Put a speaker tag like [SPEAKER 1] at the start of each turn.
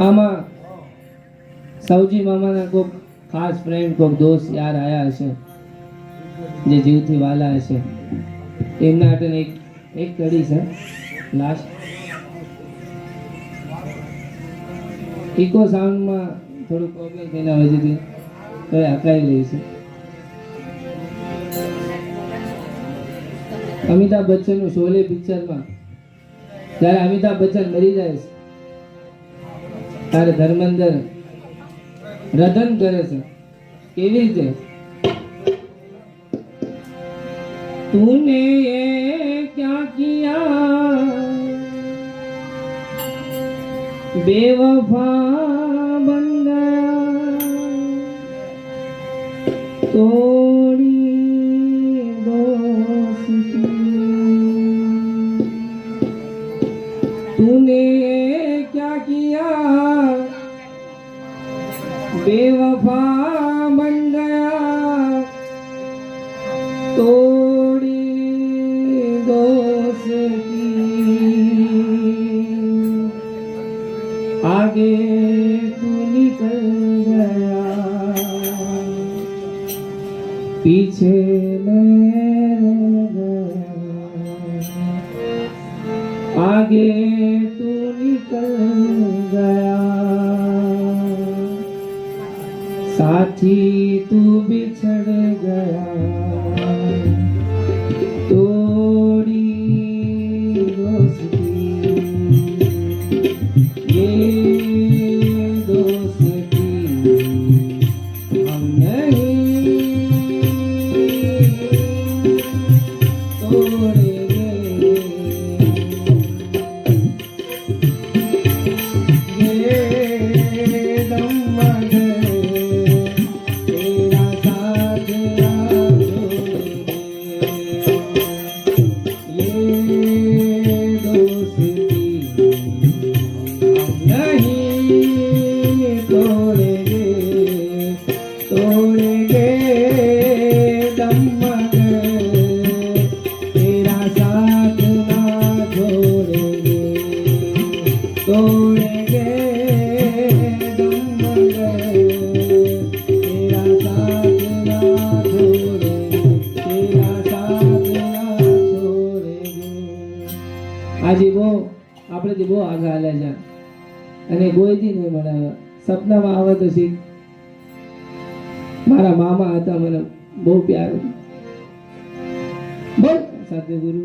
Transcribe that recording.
[SPEAKER 1] આમાં સૌજી મામાના કોઈક ખાસ ફ્રેન્ડ કોઈક દોસ્ત યાર આયા હશે જે જીવથી વાલા હશે એમના માટે એક કડી છે લાસ્ટ ઇકો સાઉન્ડમાં થોડું પ્રોબ્લેમ થઈને હજી તો હકાઈ રહી છે. અમિતાભ બચ્ચનનું શોલે પિક્ચરમાં જ્યારે અમિતાભ બચ્ચન મરી જાય છે ત્યારે ધર્મેન્દ્ર રધન કરે છે. કેવી રીતે? तूने ये क्या किया बेवफा बन गया तोड़ी दोस्ती तूने ये क्या किया बेवफा बन गया तोड़ी दोस्ती आगे तू निकल गया पीछे मैं गया आगे तू निकल गया साथी तू बिछड़ गया तोड़ी दोस्ती ये दोस्ती हम नहीं तोड़ेंगे ये दम આજે બહુ આપણે બહુ આગળ હાલ્યા છે અને કોઈથી નહીં મળે. સપનામાં આવે તો શીખ મારા મામા હતા મને બહુ પ્યાર બોલ સદગુરુ